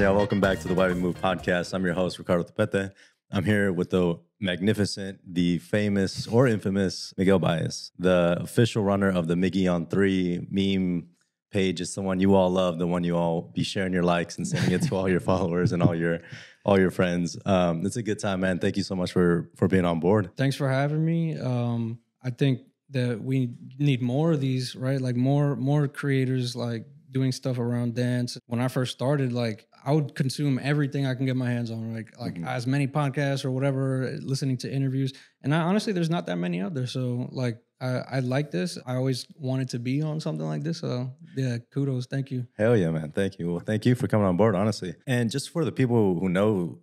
y'all? Welcome back to the Why We Move podcast. I'm your host, Ricardo Tepete. I'm here with the magnificent, the famous or infamous Miguel Baez, the official runner of the Miggy on 3 meme page. It's the one you all love, the one you all be sharing your likes and sending it to all your followers and all your friends. It's a good time, man. Thank you so much for being on board. Thanks for having me. I think that we need more of these, right? Like more creators like doing stuff around dance. When I first started, like I would consume everything I can get my hands on, like as many podcasts or whatever, listening to interviews. And honestly, there's not that many out there. So like I like this. I always wanted to be on something like this. So yeah, kudos. Thank you. Hell yeah, man. Thank you. Well, thank you for coming on board, honestly. And just for the people who know,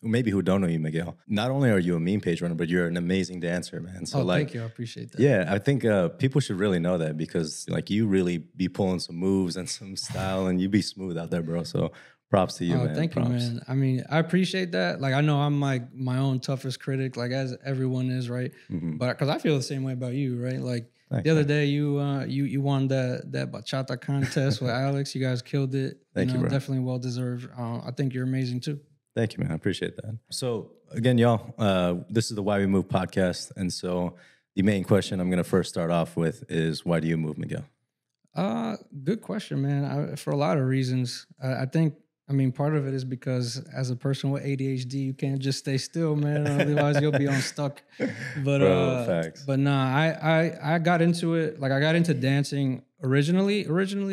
who don't know you, Miguel, not only are you a meme page runner, but you're an amazing dancer, man. So thank you. I appreciate that. Yeah, I think people should really know that because like you really be pulling some moves and some style and you be smooth out there, bro. So props to you, man. Thank you, man. I mean, I appreciate that. Like, I know I'm like my own toughest critic, like as everyone is, right? But because I feel the same way about you, right? Like the other day, you won that bachata contest with Alex. You guys killed it. Thank you, bro. Definitely well deserved. I think you're amazing too. Thank you, man. I appreciate that. So again, y'all, this is the Why We Move podcast, and so the main question I'm going to first start off with is why do you move, Miguel? Good question, man. For a lot of reasons, I think. I mean, part of it is because as a person with ADHD, you can't just stay still, man. Otherwise, you'll be unstuck. But facts. But nah, I got into it. Like I got into dancing originally.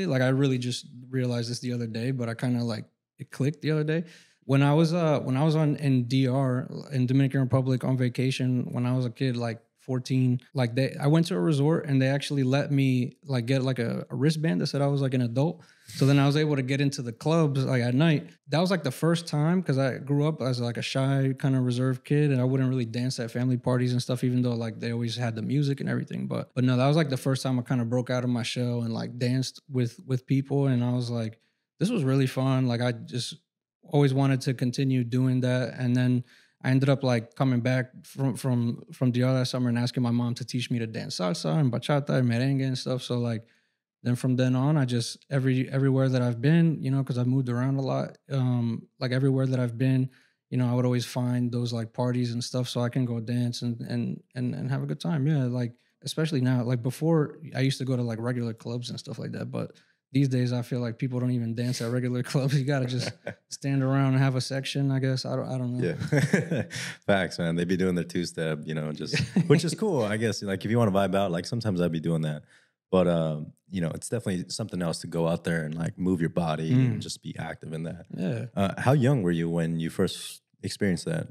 Like I really just realized this the other day. But I kind of like it clicked the other day when I was in DR in Dominican Republic on vacation when I was a kid, like 14. Like I went to a resort and they actually let me like get like a wristband that said I was like an adult. So then I was able to get into the clubs like at night. That was like the first time because I grew up as like a shy kind of reserved kid and I wouldn't really dance at family parties and stuff, even though like they always had the music and everything. But no, that was like the first time I kind of broke out of my shell and like danced with people. And I was like, this was really fun. Like I just always wanted to continue doing that. And then I ended up like coming back from DR that summer and asking my mom to teach me to dance salsa and bachata and merengue and stuff. So like, then from then on, I just everywhere that I've been, because I've moved around a lot. Like everywhere that I've been, I would always find those like parties and stuff, so I can go dance and have a good time. Yeah, like especially now. Like before, I used to go to like regular clubs and stuff like that, but these days I feel like people don't even dance at regular clubs. You gotta just stand around and have a section. I guess I don't know. Yeah, facts, man. They be doing their two-step, just which is cool. I guess like if you want to vibe out, like sometimes I'd be doing that. But, it's definitely something else to go out there and like move your body and just be active in that. Yeah. How young were you when you first experienced that?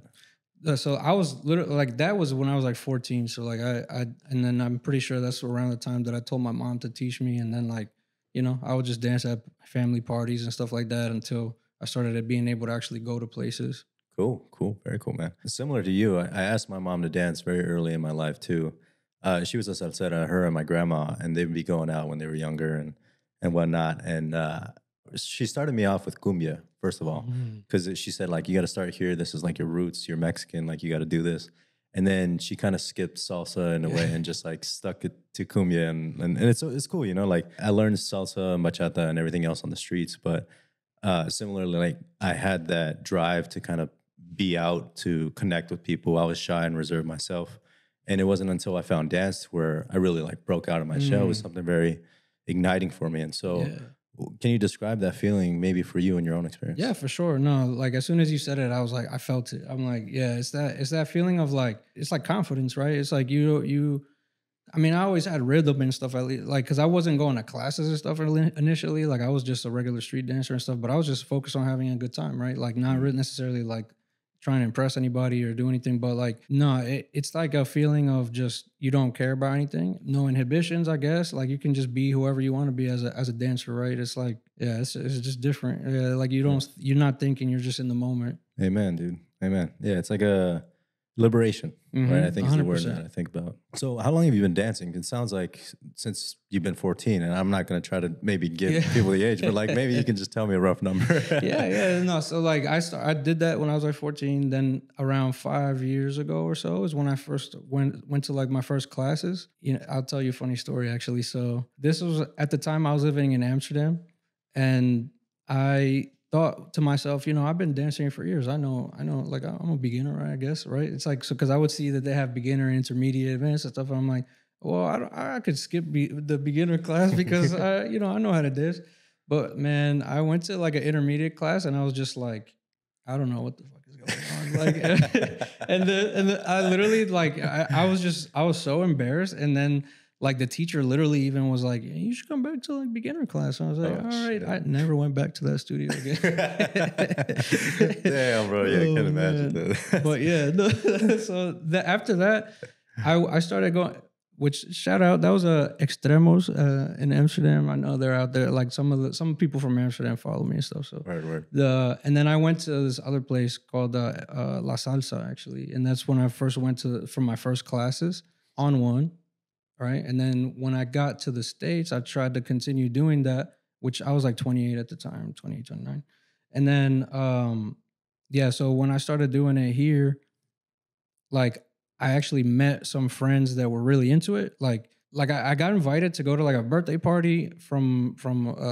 So I was literally like, that was when I was like 14. So like and then I'm pretty sure that's around the time that I told my mom to teach me. And then like, I would just dance at family parties and stuff like that until I started being able to actually go to places. Cool. Very cool, man. Similar to you, I asked my mom to dance very early in my life too. She was a salsera, her and my grandma, and they'd be going out when they were younger and whatnot. And she started me off with cumbia, first of all, because she said, like, you got to start here. This is like your roots. You're Mexican. Like, you got to do this. And then she kind of skipped salsa in a way and just like stuck it to cumbia. And it's cool, like I learned salsa, bachata, and everything else on the streets. But similarly, like I had that drive to kind of be out, to connect with people. I was shy and reserved myself. And it wasn't until I found dance where I really like broke out of my shell. It was something very igniting for me. And so can you describe that feeling maybe for you in your own experience? Yeah, for sure. No, like as soon as you said it, I was like, I felt it. I'm like, yeah, it's that feeling of like, it's like confidence, right? It's like I mean, I always had rhythm and stuff, like, cause I wasn't going to classes and stuff initially. Like I was just a regular street dancer and stuff, but I was just focused on having a good time, right? Like not really necessarily like trying to impress anybody or do anything, but like, no, it's like a feeling of just, you don't care about anything, no inhibitions, I guess. Like you can just be whoever you want to be as a dancer, right? It's like, yeah, it's just different. Yeah, like you're not thinking, you're just in the moment. Amen, dude. Amen. Yeah, it's like a liberation, right? I think is the word 100%. that I think about. So how long have you been dancing? It sounds like since you've been 14, and I'm not going to try to maybe give people the age, but like maybe you can just tell me a rough number. No. So like I did that when I was like 14. Then around 5 years ago or so is when I first went to like my first classes. I'll tell you a funny story actually. So this was at the time I was living in Amsterdam, and I thought to myself, I've been dancing for years. I know, like I'm a beginner, I guess, right? It's like, so because I would see that they have beginner, intermediate, advanced and stuff. And I'm like, well, I could skip the beginner class because I know how to dance. But man, I went to like an intermediate class and I was just like, I don't know what the fuck is going on. Like, and I literally like I was so embarrassed. And then like the teacher literally even was like, "Yeah, you should come back to like beginner class." And I was like, Oh, all right. shit. I never went back to that studio again. Damn, bro. Yeah, I Oh, can imagine man. that. But yeah, no, so after that, I started going. Which shout out, that was Extremos in Amsterdam. I know they're out there. Like some people from Amsterdam follow me and stuff. So Word. and then I went to this other place called La Salsa actually, and that's when I first went to from my first classes on one. Right. And then when I got to the States, I tried to continue doing that, which I was like 28 at the time, 28, 29. And then, yeah, so when I started doing it here, like I actually met some friends that were really into it. Like I got invited to go to like a birthday party from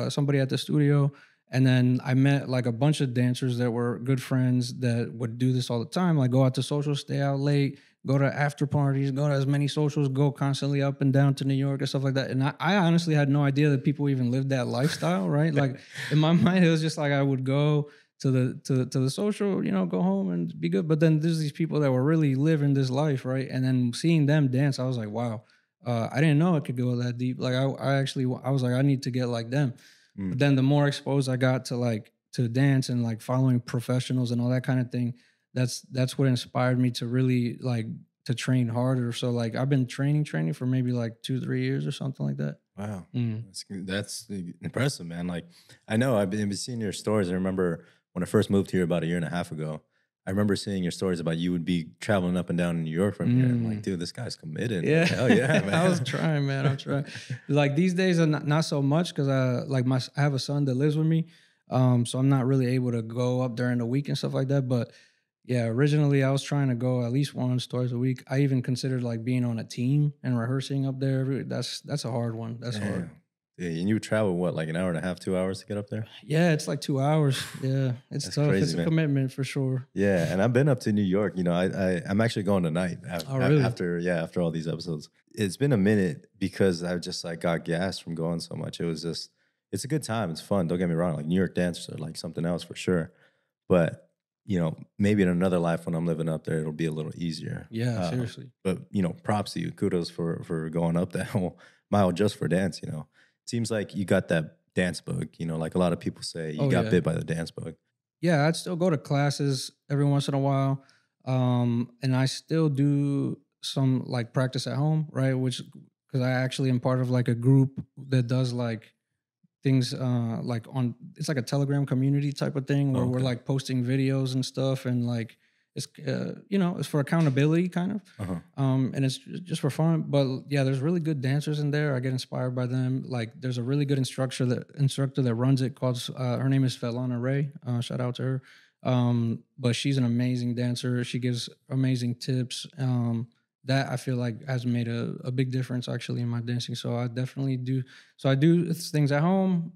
somebody at the studio. And then I met like a bunch of dancers that were good friends that would do this all the time, like go out to socials, stay out late, go to after parties, go to as many socials, go constantly up and down to New York and stuff like that. And I honestly had no idea that people even lived that lifestyle, right? Like in my mind, it was just like I would go to the social, go home and be good. But then there's these people that were really living this life, right? And then seeing them dance, I was like, wow, I didn't know it could go that deep. Like I was like, I need to get like them. But then the more exposed I got to like to dance and like following professionals and all that kind of thing, that's what inspired me to really like to train harder. So like I've been training for maybe like 2-3 years or something like that. Wow. That's impressive, man. Like, I know I've been seeing your stories. I remember when I first moved here about a year and a half ago, I remember seeing your stories about you would be traveling up and down in New York from here. I'm like, dude, this guy's committed. Yeah. Like, hell yeah, man. I was trying, man. I'm trying. Like these days are not so much because I have a son that lives with me. So I'm not really able to go up during the week and stuff like that. But yeah, originally I was trying to go at least once, twice a week. I even considered like being on a team and rehearsing up there. That's a hard one. That's hard. Yeah, and you would travel what, like an hour and a half, 2 hours to get up there? Yeah, it's like 2 hours. Yeah, it's That's tough. crazy, It's a man. commitment for sure. Yeah, and I've been up to New York. I'm actually going tonight. Oh, really? After all these episodes. It's been a minute because I just like got gas from going so much. It's a good time. It's fun. Don't get me wrong. Like New York dancers are like something else for sure. But maybe in another life when I'm living up there, it'll be a little easier. Yeah, seriously. But props to you. Kudos for going up that whole mile just for dance. Seems like you got that dance bug. Like a lot of people say, you got bit by the dance bug. Yeah, I'd still go to classes every once in a while. And I still do some like practice at home, right? Which, because I actually am part of like a group that does like things like it's like a Telegram community type of thing where we're like posting videos and stuff, and like it's it's for accountability kind of, and it's just for fun. But yeah, there's really good dancers in there. I get inspired by them. Like there's a really good instructor that runs it called her name is Felana Ray. Shout out to her. But she's an amazing dancer. She gives amazing tips. That I feel like has made a big difference actually in my dancing. So I definitely do. So I do things at home.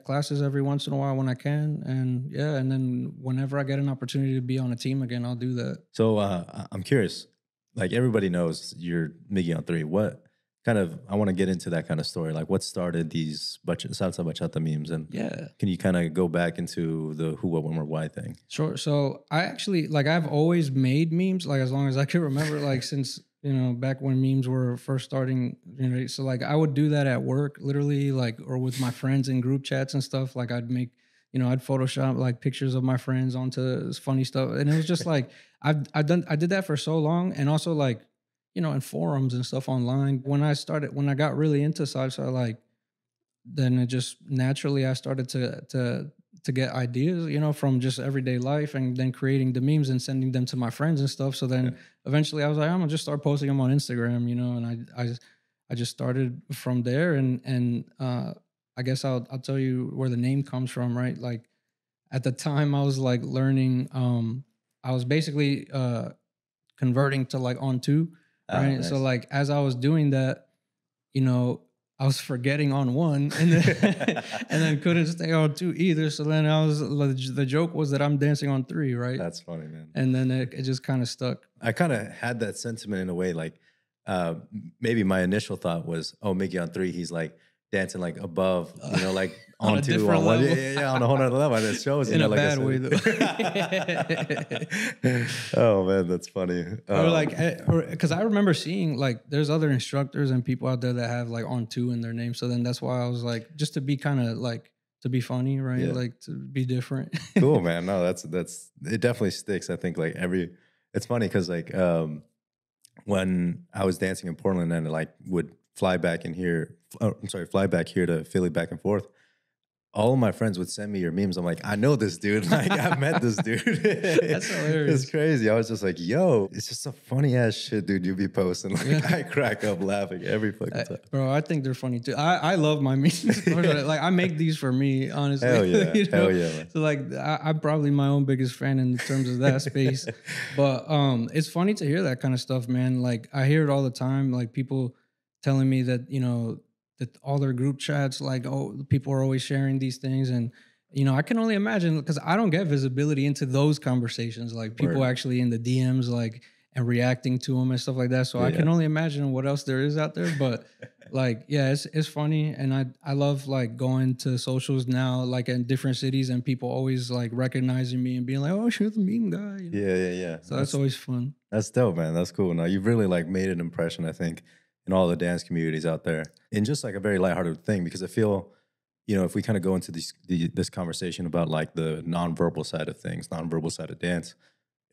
Classes every once in a while when I can. And then whenever I get an opportunity to be on a team again, I'll do that. So I'm curious, like everybody knows you're Miggy on 3. What kind of, I want to get into that kind of story. Like what started these salsa bachata memes? And can you kind of go back into the who, what, when, where, why thing? Sure. So I actually, like I've always made memes, like as long as I can remember, like since, back when memes were first starting, so like I would do that at work literally, like, or with my friends in group chats and stuff. Like I'd make, I'd Photoshop like pictures of my friends onto this funny stuff. And it was just like, I did that for so long. And also like, in forums and stuff online. When I got really into salsa, like, then it just naturally I started to get ideas, from just everyday life, and then creating the memes and sending them to my friends and stuff. So then eventually I was like, I'm gonna just start posting them on Instagram, and I just started from there. And I guess I'll tell you where the name comes from, right? Like at the time I was like learning, I was basically converting to like on two. Right. Nice. So like as I was doing that, I was forgetting on one, and then and then couldn't stay on two either. So then the joke was that I'm dancing on three, right? That's funny, man. And then it just kind of stuck. I kind of had that sentiment in a way, like maybe my initial thought was, oh, Mickey on three, he's like dancing like above, like On on a two, different on one, level. yeah, on a whole nother level. And it shows, In a like I bad way, though. Oh man, that's funny. Or like, because I remember seeing like there's other instructors and people out there that have like on two in their name. So then that's why I was like, just to be kind of like to be funny, right? Yeah. Like to be different. Cool, man. No, that's it. Definitely sticks. I think like it's funny because like when I was dancing in Portland and like would fly back in here. Fly back here to Philly back and forth. All of my friends would send me your memes. I'm like, I know this dude. Like, I've met this dude. That's hilarious. It's crazy. I was just like, yo, it's just a funny ass shit, dude. You be posting. Like, I crack up laughing every fucking time. Bro, I think they're funny too. I love my memes. Like, I make these for me, honestly. Hell yeah. Hell yeah, man. So like, I'm probably my own biggest fan in terms of that space. But it's funny to hear that kind of stuff, man. Like, I hear it all the time. Like, people telling me that, that all their group chats, like, oh, people are always sharing these things. And, I can only imagine, because I don't get visibility into those conversations, like people actually in the DMs, like, and reacting to them and stuff like that. So I can only imagine what else there is out there. But like, yeah, it's funny. And I love like going to socials now, like in different cities, and people always like recognizing me and being like, oh, you're the meme guy. Yeah. So that's always fun. That's dope, man. That's cool. Now you've really like made an impression, I think, in all the dance communities out there, in just like a very lighthearted thing, because I feel, if we kind of go into this conversation about like the nonverbal side of things, nonverbal side of dance,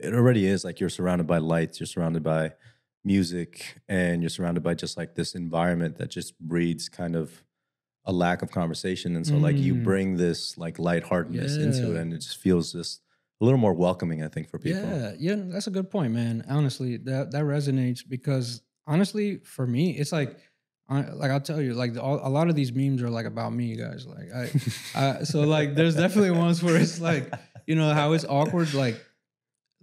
it already is like you're surrounded by lights, you're surrounded by music, and you're surrounded by just like this environment that just breeds kind of a lack of conversation. And so like you bring this like lightheartedness into it, and it just feels just a little more welcoming, I think, for people. Yeah, that's a good point, man. Honestly, that resonates because honestly, for me, it's like I'll tell you, like a lot of these memes are like about me, guys. Like so like there's definitely ones where it's like, how it's awkward, like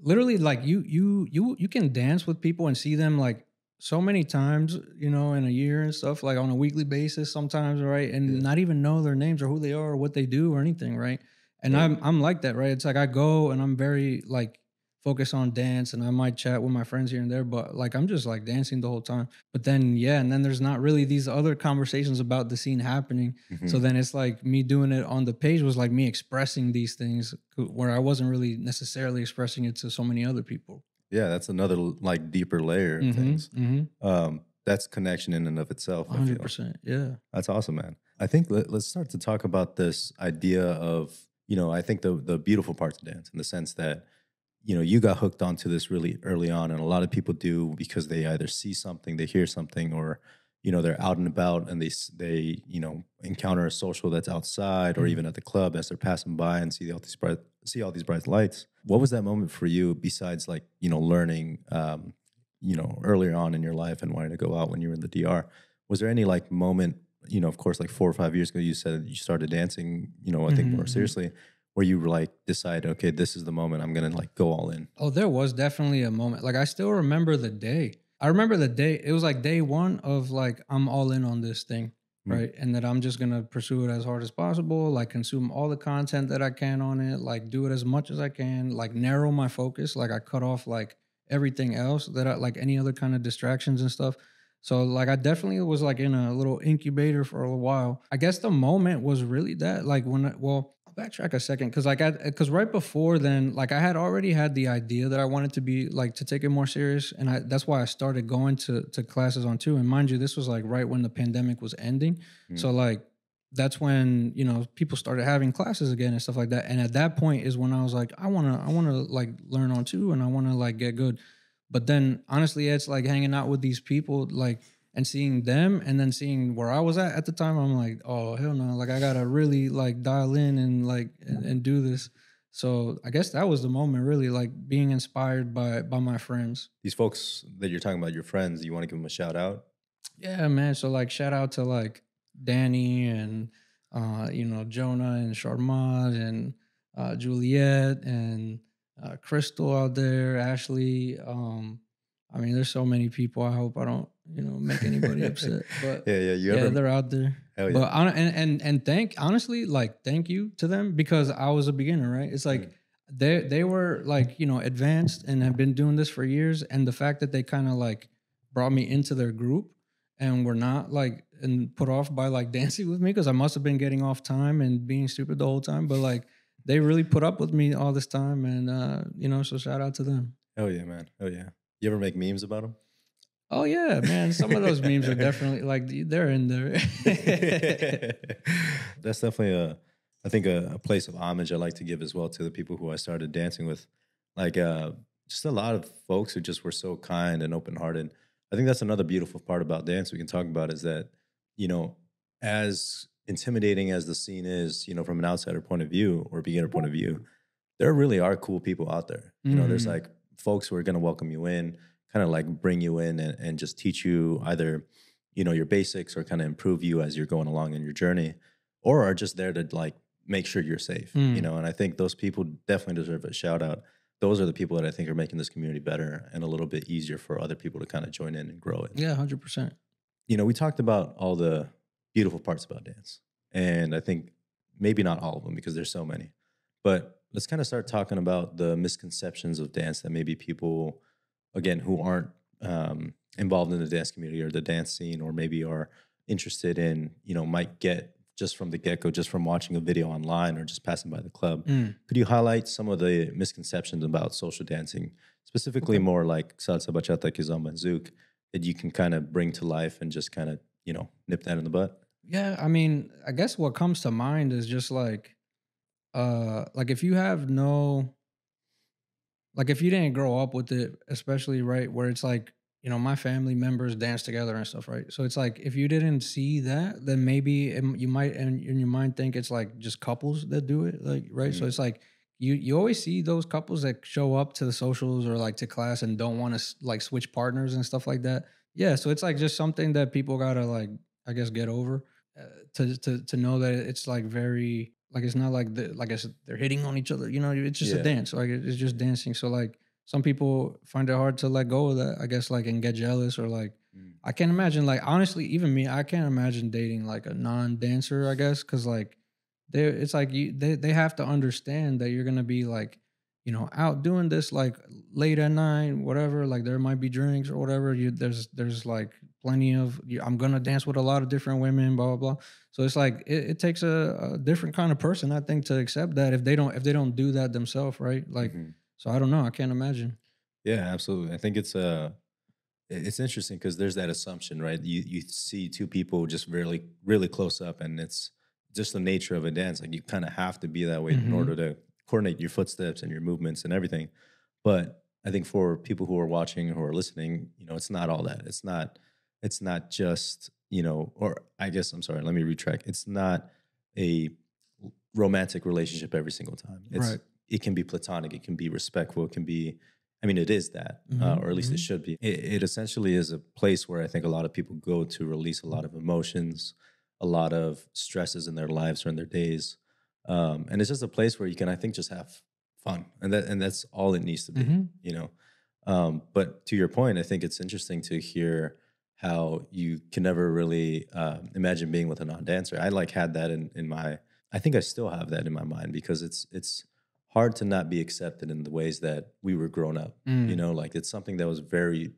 literally like you can dance with people and see them like so many times, in a year and stuff, like on a weekly basis sometimes, right? And not even know their names or who they are or what they do or anything, right? And I'm like that, right? It's like I go and I'm very like focus on dance, and I might chat with my friends here and there, but like I'm just like dancing the whole time. But then and then there's not really these other conversations about the scene happening. So then it's like me doing it on the page was like me expressing these things where I wasn't really necessarily expressing it to so many other people. Yeah, that's another like deeper layer of things. That's connection in and of itself. 100%. Yeah, that's awesome, man. I think let's start to talk about this idea of I think the beautiful parts of dance, in the sense that you got hooked onto this really early on, and a lot of people do because they either see something, they hear something, or they're out and about and they encounter a social that's outside or even at the club as they're passing by and see all these bright lights. What was that moment for you, besides like learning earlier on in your life and wanting to go out when you were in the DR? Was there any like moment, of course, like 4 or 5 years ago, you said you started dancing, I think more seriously, where you were like decide, okay, this is the moment, I'm gonna like go all in? Oh, there was definitely a moment. Like I still remember the day. I remember the day. It was like day one of like I'm all in on this thing, right? And that I'm just gonna pursue it as hard as possible. Like consume all the content that I can on it. Like do it as much as I can. Like narrow my focus. Like I cut off like everything else that I like, any other kind of distractions and stuff. So like I definitely was like in a little incubator for a while. I guess the moment was really that, like when I'll backtrack a second, because right before then, like I had already had the idea that I wanted to be like to take it more serious, and that's why I started going to classes on two. And mind you, this was like right when the pandemic was ending, so like that's when people started having classes again and stuff like that. And at that point is when I was like, I wanna like learn on two, and I wanna like get good. But then honestly, it's like hanging out with these people, like, and seeing them, and then seeing where I was at the time, I'm like, oh hell no, like I gotta really like dial in and like and do this. So I guess that was the moment, really, like being inspired by my friends. These folks that you're talking about, your friends, you want to give them a shout out? Yeah, man. So like shout out to like Danny and Jonah and Sharmad and Juliet and Crystal out there, Ashley. I mean, there's so many people. I hope I don't, make anybody upset. But Yeah, yeah. You yeah, ever? they're out there. Hell yeah. But and honestly, like thank you to them because I was a beginner, right? It's like Mm. they were like, advanced and have been doing this for years. And the fact that they kind of like brought me into their group and were not like and put off by like dancing with me because I must have been getting off time and being stupid the whole time. But like they really put up with me all this time and so shout out to them. Hell yeah, man. Hell yeah. You ever make memes about them? Oh yeah, man. Some of those memes are definitely like they're in there. That's definitely I think a place of homage I like to give as well to the people who I started dancing with. Like just a lot of folks who just were so kind and open hearted. I think that's another beautiful part about dance we can talk about is that, you know, as intimidating as the scene is, from an outsider point of view or beginner point of view, there really are cool people out there. There's Mhm. like folks who are gonna welcome you in, kind of like bring you in and just teach you either, your basics or kind of improve you as you're going along in your journey, or are just there to like make sure you're safe, Mm. and I think those people definitely deserve a shout out. Those are the people that I think are making this community better and a little bit easier for other people to kind of join in and grow it. Yeah, 100%. We talked about all the beautiful parts about dance, and I think maybe not all of them because there's so many. But let's kind of start talking about the misconceptions of dance that maybe people, again, who aren't involved in the dance community or the dance scene, or maybe are interested in, might get just from the get go, just from watching a video online or just passing by the club. Mm. Could you highlight some of the misconceptions about social dancing, specifically Okay. more like salsa, bachata, kizomba, and zouk, that you can kind of bring to life and just kind of, nip that in the butt? Yeah, I mean, I guess what comes to mind is just like if you have no like if you didn't grow up with it, especially right where it's like, my family members dance together and stuff, right? So it's like if you didn't see that, then maybe you might in your mind think it's like just couples that do it, like right. So Mm, it's like you always see those couples that show up to the socials or like to class and don't want to like switch partners and stuff like that. Yeah, so it's like just something that people gotta like I guess get over to know that it's like very like it's not like like I said they're hitting on each other. It's just a yeah. dance. Like it's just dancing. So like some people find it hard to let go of that. I guess like and get jealous or like Mm, I can't imagine like honestly even me I can't imagine dating like a non-dancer. I guess because like it's like they have to understand that you're gonna be like out doing this like late at night whatever like there might be drinks or whatever there's like plenty of I'm gonna dance with a lot of different women blah blah blah so it's like it takes a different kind of person I think to accept that if they don't do that themselves right like mhm. so I don't know I can't imagine. Yeah, absolutely. I think it's interesting because there's that assumption, right? You see two people just really really close up, and it's just the nature of a dance. Like you kind of have to be that way in Hmm. order to coordinate your footsteps and your movements and everything. But I think for people who are watching, who are listening, it's not all that. It's not just, or I guess I'm sorry, let me retract. It's not a romantic relationship every single time. Right. It can be platonic, it can be respectful, it can be, I mean, it is that, Hmm. or at least it Hmm. should be. It essentially is a place where I think a lot of people go to release a lot of emotions, a lot of stresses in their lives or in their days, and it's just a place where you can, I think, just have fun, and that's all it needs to be. Hmm. But to your point, I think it's interesting to hear how you can never really imagine being with a non-dancer. I like had that in my. I think I still have that in my mind because it's hard to not be accepted in the ways that we were grown up. Mm. Like it's something that was very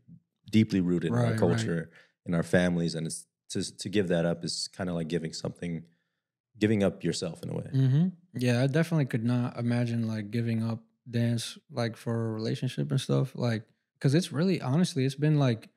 deeply rooted in our Right, right. culture, in our families, and it's to give that up is kind of like giving up yourself in a way. Hmm. Yeah, I definitely could not imagine like giving up dance like for a relationship and stuff. Like, because it's really honestly, it's been like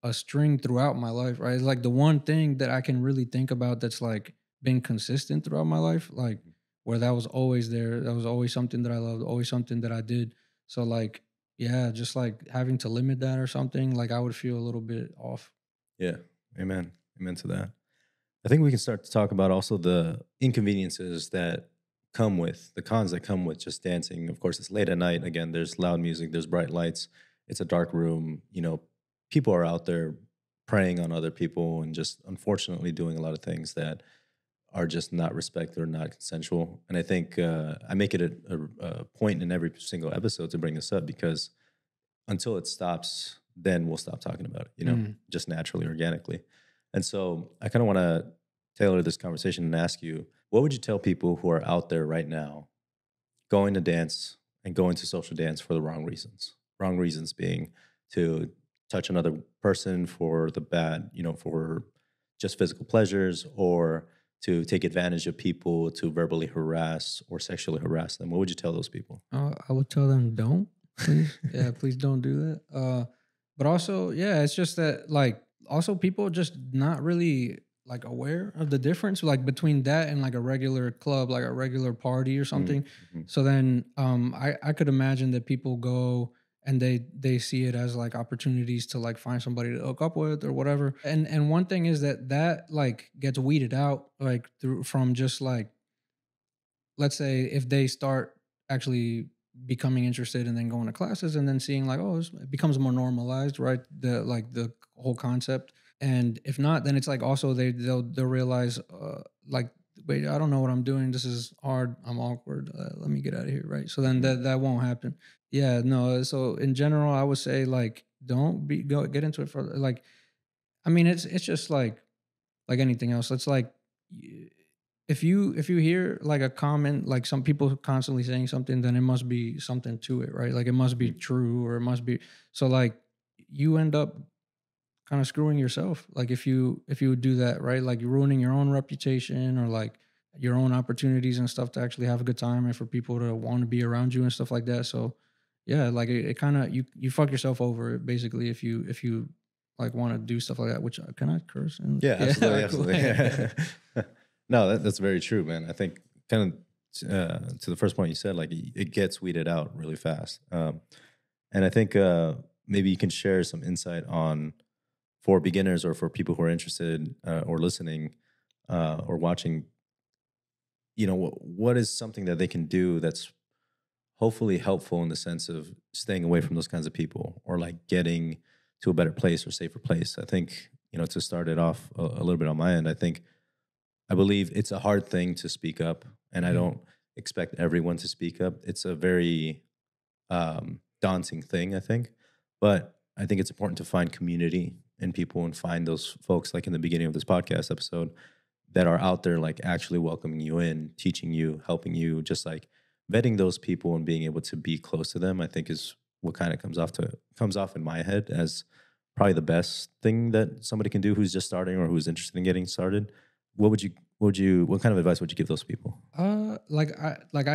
a string throughout my life, right? It's like the one thing that I can really think about that's like been consistent throughout my life, like where that was always there. That was always something that I loved, always something that I did. So like, yeah, just like having to limit that or something, like I would feel a little bit off. Yeah, amen, amen to that. I think we can start to talk about also the inconveniences that come with the cons that come with just dancing. Of course, it's late at night. Again, there's loud music, there's bright lights, it's a dark room. People are out there preying on other people and just unfortunately doing a lot of things that are just not respected or not consensual. And I think I make it a point in every single episode to bring this up because until it stops, then we'll stop talking about it, Mm. just naturally, organically. And so I kind of want to tailor this conversation and ask you, what would you tell people who are out there right now going to dance and going to social dance for the wrong reasons? Wrong reasons being to touch another person for the bad, for just physical pleasures, or to take advantage of people, to verbally harass or sexually harass them. What would you tell those people? I would tell them don't, please. Yeah, please don't do that. But also, yeah, it's just that like also people just not really like aware of the difference like between that and like a regular club, like a regular party or something. Mm-hmm. So then I could imagine that people go and they see it as like opportunities to like find somebody to hook up with or whatever. And one thing is that like gets weeded out like through from just like, let's say if they start actually becoming interested and then going to classes and then seeing like, oh, it becomes more normalized, right? The whole concept. And if not, then it's like also they'll realize like, wait, I don't know what I'm doing, this is hard, I'm awkward, let me get out of here, right? So then Mm-hmm. that won't happen. Yeah, no, so in general I would say like don't be go get into it for like, I mean it's just like anything else. It's like if you hear like a comment, like some people constantly saying something, then it must be something to it, right? Like it must be true or it must be so like you end up kind of screwing yourself. Like if you do that, right? Like you're ruining your own reputation or like your own opportunities and stuff to actually have a good time and for people to want to be around you and stuff like that. So yeah, like it kind of you fuck yourself over basically if you like want to do stuff like that. Which can I curse? And, Yeah, absolutely, cool. absolutely. No, that's very true, man. I think kind of to the first point you said, like it gets weeded out really fast, and I think maybe you can share some insight on for beginners or for people who are interested or listening or watching. What is something that they can do that's hopefully helpful in the sense of staying away from those kinds of people or like getting to a better place or safer place. I think, to start it off a little bit on my end, I believe it's a hard thing to speak up, and I Mhm. don't expect everyone to speak up. It's a very daunting thing, I think. But I think it's important to find community in people and find those folks, like in the beginning of this podcast episode, that are out there, like actually welcoming you in, teaching you, helping you, just like vetting those people and being able to be close to them. I think is what kind of comes off in my head as probably the best thing that somebody can do who's just starting or who's interested in getting started. What kind of advice would you give those people? I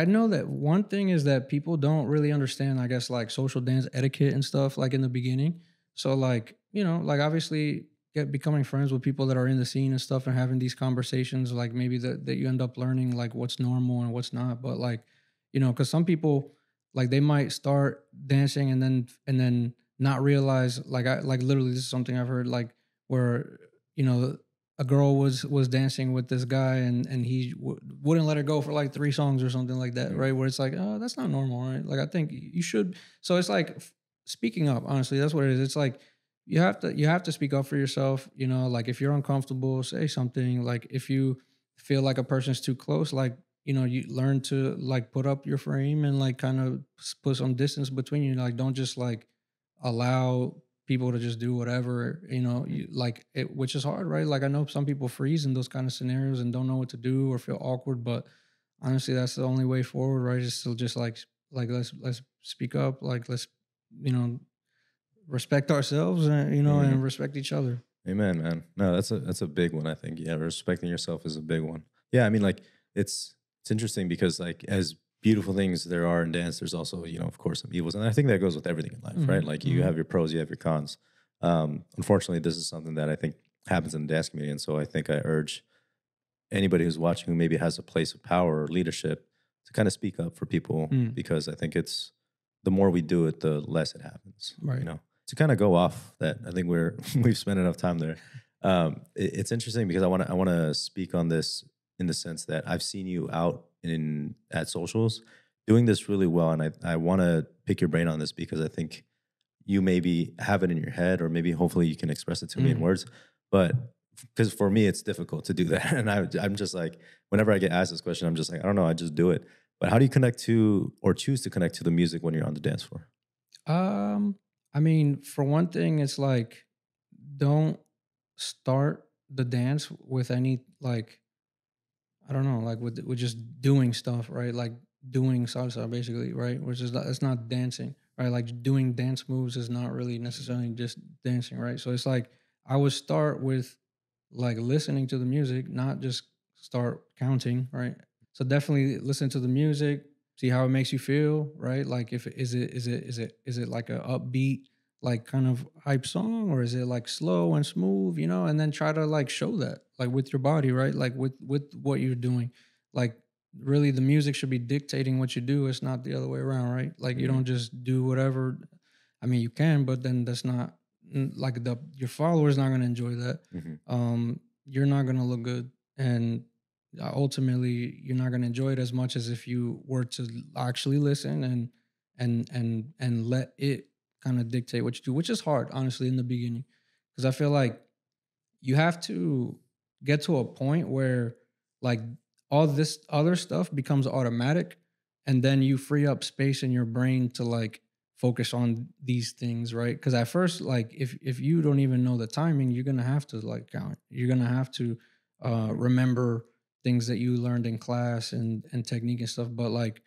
know that one thing is that people don't really understand, I guess, like social dance etiquette and stuff, like in the beginning. So like, like obviously becoming friends with people that are in the scene and stuff and having these conversations, like maybe that you end up learning like what's normal and what's not. But like, because some people like they might start dancing and then not realize like I like literally this is something I've heard like where you know a girl was dancing with this guy and he wouldn't let her go for like 3 songs or something like that, Mm, right? Where it's like, oh, that's not normal, right? Like I think you should. So it's like speaking up. Honestly, that's what it is. It's like you have to speak up for yourself. Like if you're uncomfortable, say something. Like if you feel like a person's too close, like you learn to like put up your frame and like kind of put some distance between you. Like don't just like allow people to just do whatever, mm. like which is hard, right? Like I know some people freeze in those kind of scenarios and don't know what to do or feel awkward, but honestly, that's the only way forward, right? Is to just like let's speak up, like let's you know respect ourselves and Mhm. and respect each other. Amen, man. No, that's a big one. I think. Yeah, respecting yourself is a big one. Yeah, I mean, like it's interesting because like as beautiful things there are in dance, there's also of course some evils, and I think that goes with everything in life, right? Hmm. Like you Hmm. have your pros, you have your cons. Unfortunately, this is something that I think happens in the dance community, and so I think I urge anybody who's watching who maybe has a place of power or leadership to kind of speak up for people Mm. because I think it's the more we do it, the less it happens. Right. To kind of go off that, I think we've spent enough time there. It's interesting because I want to speak on this in the sense that I've seen you out in at socials doing this really well, and I want to pick your brain on this because I think you maybe have it in your head, or maybe hopefully you can express it to me in Mm. words. But because for me, it's difficult to do that. And I'm just like, whenever I get asked this question, I'm just like, I don't know, I just do it. But how do you connect to or choose to connect to the music when you're on the dance floor? Um, I mean, for one thing, it's like don't start the dance with any like I don't know, like with just doing stuff, right? Like doing salsa, basically, right? Which is not, it's not dancing, right? Like doing dance moves is not really necessarily just dancing, right? So it's like I would start with like listening to the music, not just start counting, right? So definitely listen to the music, see how it makes you feel, right? Like if is it like a upbeat, like kind of hype song, or is it like slow and smooth, and then try to like show that like with your body, right? Like with what you're doing. Like really the music should be dictating what you do. It's not the other way around, right? Like you Mm-hmm. don't just do whatever. I mean, you can, but then that's not like the your followers not going to enjoy that. Mm-hmm. You're not going to look good, and ultimately you're not going to enjoy it as much as if you were to actually listen and let it kind of dictate what you do, which is hard, honestly, in the beginning, because I feel like you have to get to a point where like all this other stuff becomes automatic, and then you free up space in your brain to like focus on these things, right? Because at first, like if you don't even know the timing, you're gonna have to like count, you're gonna have to remember things that you learned in class and technique and stuff, but like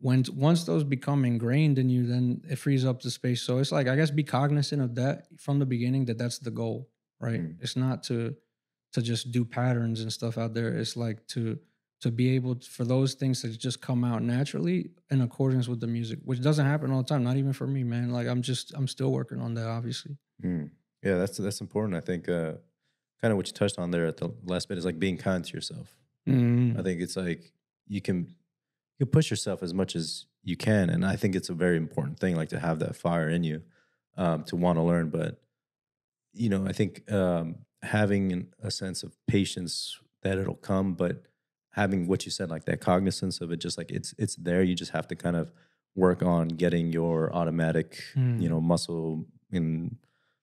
once those become ingrained in you, then it frees up the space. So it's like, I guess, be cognizant of that from the beginning, that that's the goal, right? Mm-hmm. It's not to just do patterns and stuff out there. It's like to be able for those things to just come out naturally in accordance with the music, which doesn't happen all the time. Not even for me, man. Like I'm still working on that, obviously. Mm. Yeah, that's important. I think kind of what you touched on there at the last bit is like being kind to yourself. I Mm, think it's like you can push yourself as much as you can, and I think it's a very important thing, like to have that fire in you, to want to learn. But I think having a sense of patience that it'll come, but having what you said, like that cognizance of it, just like it's there. You just have to kind of work on getting your automatic, mm, muscle in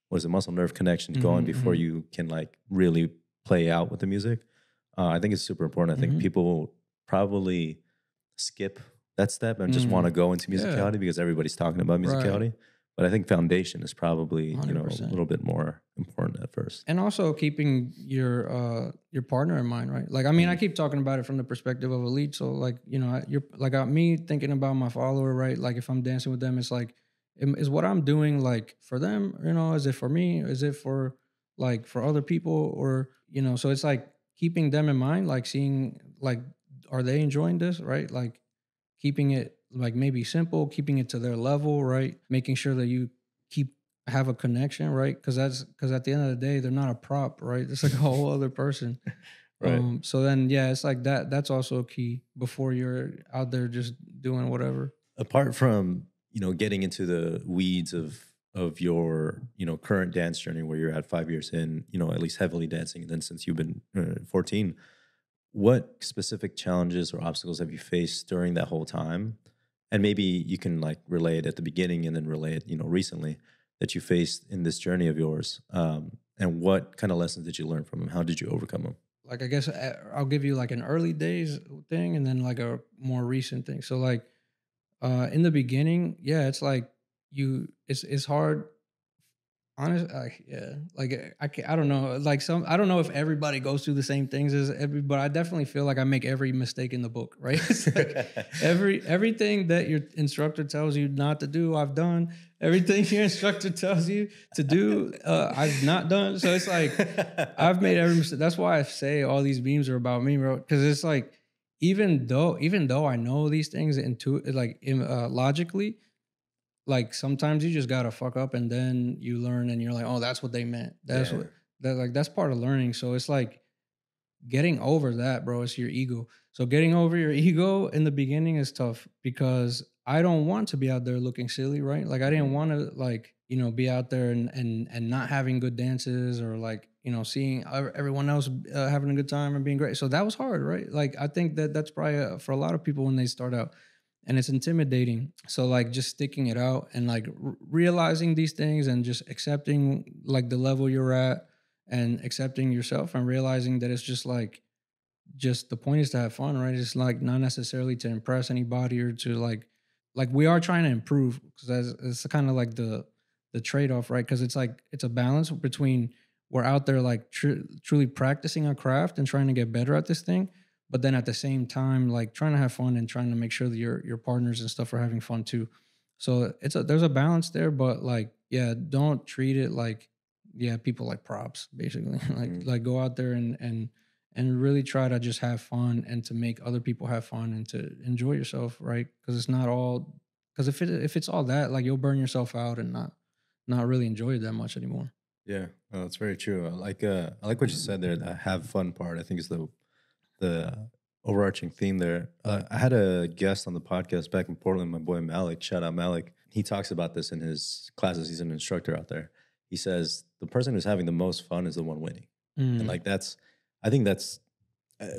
what is it, muscle nerve connections going mhm, before mhm, you can like really play out with the music. I think it's super important. I think mhm, people will probably skip that step and just want to mm. go into Yeah, musicality because everybody's talking about right. musicality. But I think foundation is probably, a 100%. little bit more important at first. And also keeping your partner in mind, right? Like, I mean, I Mm, keep talking about it from the perspective of a lead. So, like, you're like me thinking about my follower, right? Like, if I'm dancing with them, it's like, is what I'm doing like for them? Is it for me? Is it for like for other people? Or so it's like keeping them in mind, like seeing like, are they enjoying this, right? Like keeping it like maybe simple, keeping it to their level, right? Making sure that you keep have a connection, right? Because at the end of the day, they're not a prop, right? It's like a whole other person. right. So then yeah, it's like that. That's also key before you're out there just doing whatever. Apart from, getting into the weeds of your, current dance journey where you're at 5 years in, at least heavily dancing, and then since you've been 14, what specific challenges or obstacles have you faced during that whole time? And maybe you can like relay it at the beginning and then relay it, recently that you faced in this journey of yours. And what kind of lessons did you learn from them? How did you overcome them? Like I guess I'll give you like an early days thing and then like a more recent thing. So like in the beginning, yeah, it's like it's hard. Honest, yeah, like I don't know, like I don't know if everybody goes through the same things as but I definitely feel like I make every mistake in the book, right? It's like everything that your instructor tells you not to do, I've done. Everything your instructor tells you to do, I've not done. So it's like I've made every mistake. That's why I say all these memes are about me, bro. Because it's like even though I know these things logically, like sometimes you just gotta fuck up and then you learn and you're like, oh, that's what they meant. That's Yeah. what that's part of learning. So it's like getting over that, bro. It's your ego. So getting over your ego in the beginning is tough because I don't want to be out there looking silly, right? Like I didn't Mhm. want to like, be out there and not having good dances or like, seeing everyone else having a good time and being great. So that was hard, right? Like I think that that's probably for a lot of people when they start out and it's intimidating. So like just sticking it out and like realizing these things and just accepting like the level you're at and accepting yourself and realizing that it's just like just the point is to have fun, right? It's like not necessarily to impress anybody or to like we are trying to improve because it's kind of like the trade-off, right? Because it's like it's a balance between we're out there like truly practicing a craft and trying to get better at this thing, but then at the same time like trying to have fun and trying to make sure that your partners and stuff are having fun too. So there's a balance there, but like yeah, don't treat it like yeah, people like props basically. Mm. Like go out there and really try to just have fun and to make other people have fun and to enjoy yourself, right? Because it's not all because if it's all that, like you'll burn yourself out and not really enjoy it that much anymore. Yeah, no, that's very true. I like what you said there. The have fun part, I think, is the overarching theme there. I had a guest on the podcast back in Portland, my boy Malik. Shout out Malik. He talks about this in his classes. He's an instructor out there. He says the person who's having the most fun is the one winning, and Mm. like I think that's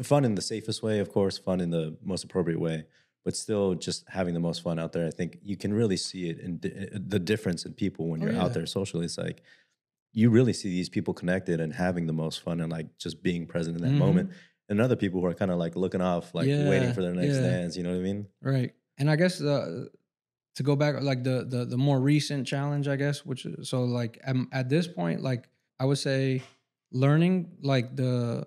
fun in the safest way, of course, fun in the most appropriate way, but still just having the most fun out there. I think you can really see it in the difference in people when Oh you're out yeah. there socially. It's like you really see these people connected and having the most fun and like just being present in that moment. Hmm. And other people who are kind of like looking off, like waiting Yeah. for their next Yeah. dance. You know what I mean? Right. And I guess to go back like the more recent challenge, I guess, which so like at this point, like I would say learning like the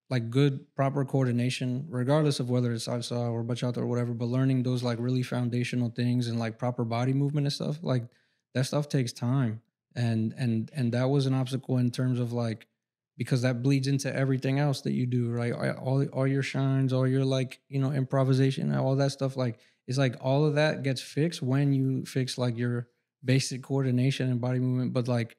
like good proper coordination, regardless of whether it's salsa or bachata or whatever, but learning those like really foundational things and like proper body movement and stuff, like that stuff takes time. And that was an obstacle in terms of like because that bleeds into everything else that you do, right? All your shines, all your like, improvisation, all that stuff, like it's like all of that gets fixed when you fix like your basic coordination and body movement. But like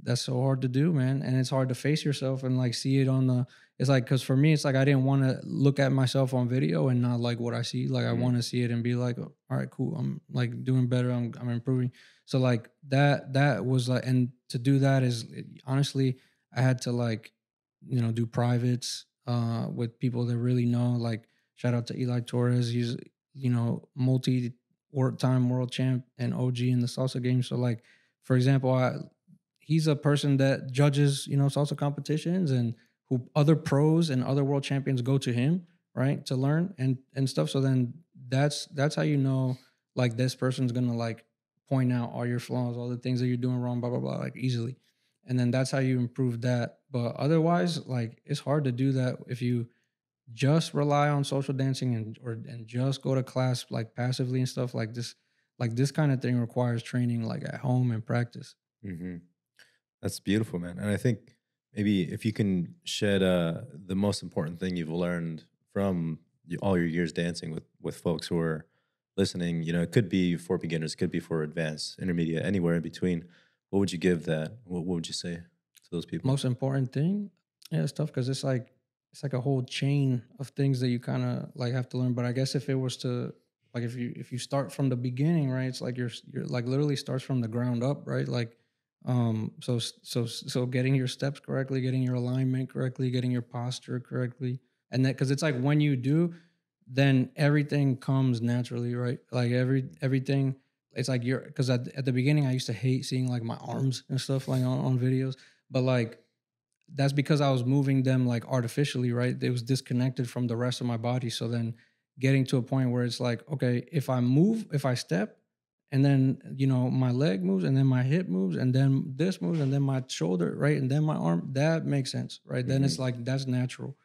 that's so hard to do, man. And it's hard to face yourself and like see it on the it's like because for me, it's like I didn't want to look at myself on video and not like what I see. Like I Mhm. want to see it and be like, "Oh, all right, cool. I'm like doing better. I'm improving. So like that was like and to do that is honestly, I had to like, do privates with people that really know. Like shout out to Eli Torres. He's, multi time world champ and OG in the salsa game. So like, for example, he's a person that judges, salsa competitions and who other pros and other world champions go to him, right, to learn and stuff. So then that's how you know like this person's gonna like point out all your flaws, all the things that you're doing wrong, blah blah blah, like easily. And then that's how you improve that. But otherwise, like it's hard to do that if you just rely on social dancing and just go to class like passively and stuff like this. Like this kind of thing requires training like at home and practice. Mhm. That's beautiful, man. And I think maybe if you can shed the most important thing you've learned from all your years dancing with folks who are listening, it could be for beginners, could be for advanced, intermediate, anywhere in between. What would you give that? What would you say to those people? Most important thing, yeah, it's tough because it's like a whole chain of things that you kind of like have to learn. But I guess if it was to like if you start from the beginning, right, it's like you're like literally starts from the ground up, right? Like so getting your steps correctly, getting your alignment correctly, getting your posture correctly, and that because it's like when you do, then everything comes naturally, right? Like everything. It's like you're because at the beginning I used to hate seeing like my arms and stuff like on videos, but like that's because I was moving them like artificially, right? It was disconnected from the rest of my body. So then getting to a point where it's like, okay, if I step, and then my leg moves, and then my hip moves, and then this moves, and then my shoulder, right? And then my arm, that makes sense, right? Then Hmm. it's like that's natural.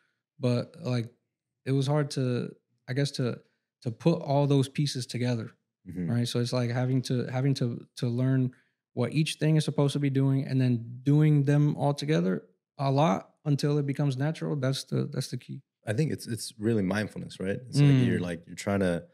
But like it was hard to, I guess to put all those pieces together, Hmm. right? So it's like having to learn what each thing is supposed to be doing and then doing them all together a lot until it becomes natural. That's the key. I think it's really mindfulness, right? It's Mm. like you're trying to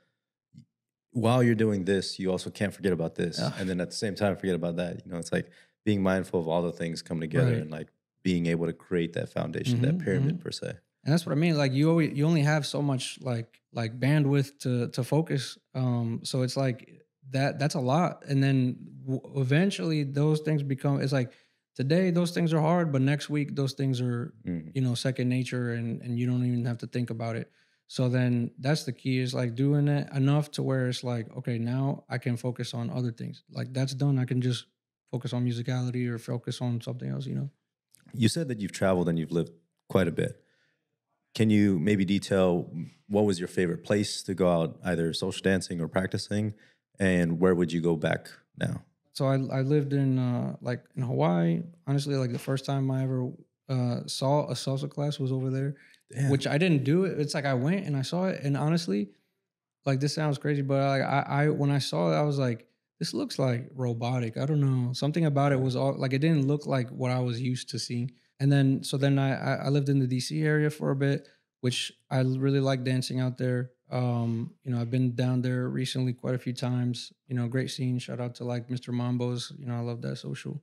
while you're doing this, you also can't forget about this, Yeah. and then at the same time forget about that. It's like being mindful of all the things coming together Right. and like being able to create that foundation, that Hmm. pyramid per se. And that's what I mean. Like you only have so much like bandwidth to focus. So it's like that's a lot. And then eventually those things become. It's like today those things are hard, but next week those things are Mhm. second nature, and you don't even have to think about it. So then that's the key is like doing it enough to where it's like okay, now I can focus on other things. Like that's done. I can just focus on musicality or focus on something else. You said that you've traveled and you've lived quite a bit. Can you maybe detail what was your favorite place to go out, either social dancing or practicing, and where would you go back now? So I lived in like in Hawaii. Honestly, like the first time I ever saw a salsa class was over there, Damn. which I didn't do it. It's like I went and I saw it, and honestly, like this sounds crazy, but like I when I saw it, I was like, this looks like robotic. I don't know. Something about it was all like it didn't look like what I was used to seeing. And then so then I lived in the DC area for a bit, which I really like dancing out there. You know, I've been down there recently quite a few times. You know, great scene. Shout out to like Mr. Mambo's. You know, I love that social.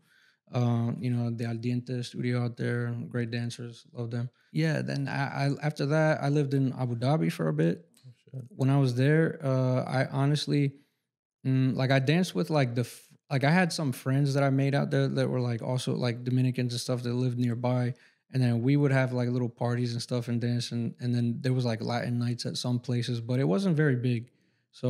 You know, the Al Diente studio out there, great dancers, love them. Yeah, then I after that I lived in Abu Dhabi for a bit. When I was there, I honestly like I danced with like like I had some friends that I made out there that were like also like Dominicans and stuff that lived nearby, and then we would have like little parties and stuff and dance, and then there was like Latin nights at some places, but it wasn't very big. So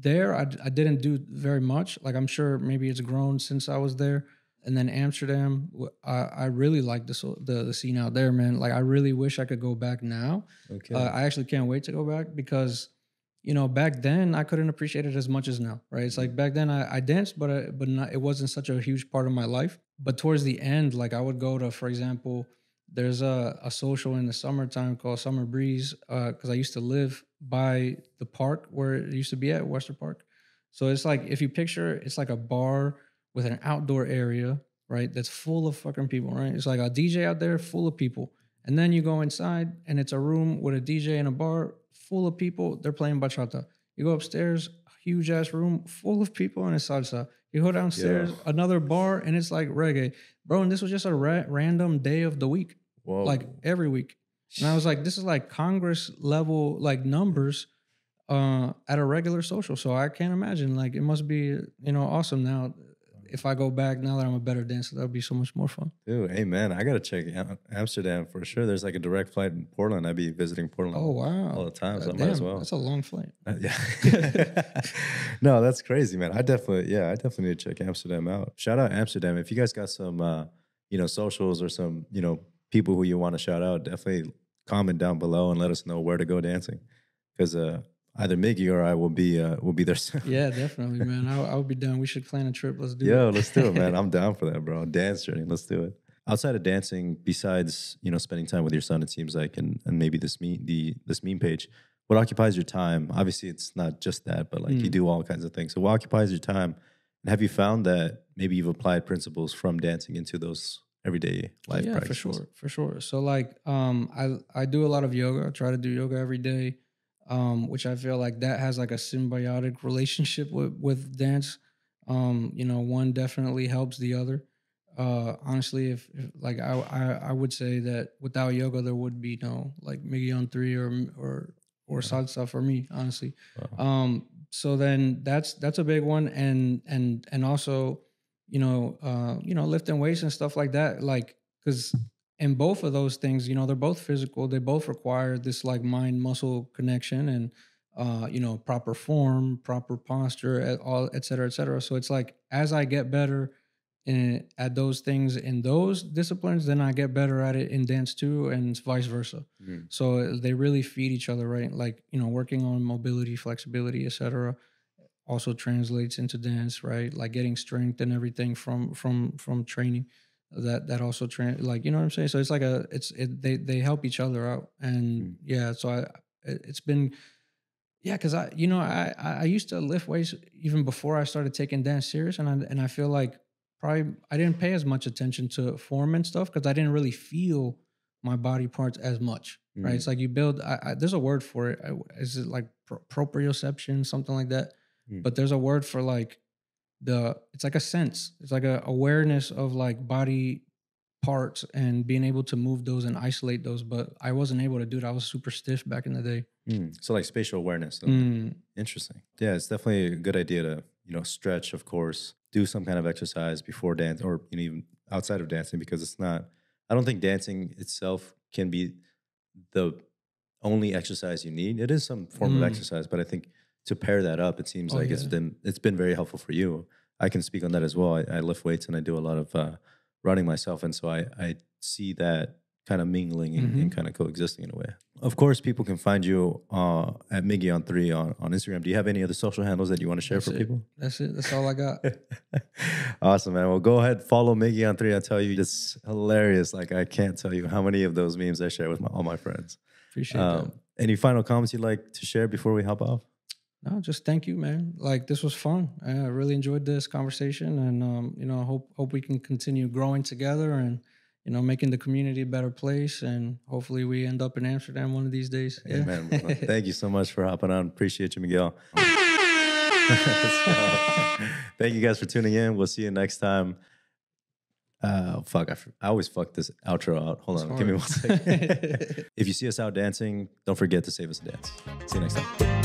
there, I didn't do very much. Like I'm sure maybe it's grown since I was there. And then Amsterdam, I really like the scene out there, man. Like I really wish I could go back now. Okay. I actually can't wait to go back because you know, back then I couldn't appreciate it as much as now, right? It's like back then I danced, but not, it wasn't such a huge part of my life. But towards the end, like I would go to, for example, there's a social in the summertime called Summer Breeze because I used to live by the park where it used to be at Wester Park. So it's like if you picture, it's like a bar with an outdoor area, right? That's full of fucking people, right? It's like a DJ out there full of people. And then you go inside and it's a room with a DJ and a bar full of people. They're playing bachata. You go upstairs, huge ass room full of people and it's salsa. You go downstairs, Yeah. another bar and it's like reggae. Bro, and this was just a random day of the week, Whoa. like every week. And I was like, this is like Congress level like numbers at a regular social. So I can't imagine. Like it must be, you know, awesome now. If I go back now that I'm a better dancer, that would be so much more fun. Dude, hey man, I gotta check Amsterdam for sure. There's like a direct flight in Portland. I'd be visiting Portland Oh wow. all the time, so I might Damn, as well. that's a long flight. Yeah. No, that's crazy, man. I definitely need to check Amsterdam out. Shout out Amsterdam. If you guys got some you know, socials or some, you know, people who you want to shout out, definitely comment down below and let us know where to go dancing. Because either Miggy or I will be there soon. Yeah, definitely, man. I would be down. We should plan a trip. Let's do Yo, it. let's do it, man. I'm down for that, bro. Dance journey. Let's do it. Outside of dancing, besides, you know, spending time with your son, it seems like, and maybe this meme page, what occupies your time? Obviously, it's not just that, but like you do all kinds of things. So what occupies your time? And have you found that maybe you've applied principles from dancing into those everyday life Yeah, practices? for sure. So like, I do a lot of yoga. I try to do yoga every day, which I feel like that has like a symbiotic relationship with dance. You know, one definitely helps the other. Honestly, if like I would say that without yoga there would be no like Miggy on three or salsa for me, honestly. Wow. So then that's a big one, and also you know, lifting weights and stuff like that, like because in both of those things, you know, they're both physical. They both require this like mind muscle connection and you know, proper form, proper posture, all et cetera, et cetera. So it's like as I get better at those things in those disciplines, then I get better at it in dance too, and vice versa. Mm. So they really feed each other, right? Like, you know, working on mobility, flexibility, etc., also translates into dance, right? Like getting strength and everything from training. That also like, you know what I'm saying? So it's like they help each other out, and Mm. yeah. So it's been yeah, because I, you know, I used to lift weights even before I started taking dance serious, and I feel like probably I didn't pay as much attention to form and stuff because I didn't really feel my body parts as much, right? Mm. It's like you build. There's a word for it. Is it like proprioception, something like that? Mm. But there's a word for like it's like a sense. It's like a awareness of like body parts and being able to move those and isolate those. But I wasn't able to do it. I was super stiff back in the day. Mm. So like spatial awareness. Mm. Interesting. Yeah, it's definitely a good idea to, you know, stretch, of course, do some kind of exercise before dance or, you know, even outside of dancing, because it's not, I don't think dancing itself can be the only exercise you need. It is some form of exercise, but I think to pair that up, it seems Oh like yeah. it's been very helpful for you. I can speak on that as well. I lift weights and I do a lot of running myself, and so I see that kind of mingling and kind of coexisting in a way. Of course, people can find you at Miggy on 3 on Instagram. Do you have any other social handles that you want to share for people? That's it. That's all I got. Awesome, man. Well, go ahead, follow Miggy on 3. I tell you, it's hilarious. Like, I can't tell you how many of those memes I share with all my friends. Appreciate that. Any final comments you'd like to share before we hop off? No, just thank you, man. Like, this was fun. I really enjoyed this conversation, and you know, hope we can continue growing together and, you know, making the community a better place, and hopefully we end up in Amsterdam one of these days. Yeah. Amen. Well, thank you so much for hopping on. Appreciate you, Miguel. So, thank you guys for tuning in. We'll see you next time. Fuck, I always fuck this outro out. Hold on, give me 1 second. If you see us out dancing, don't forget to save us a dance. See you next time.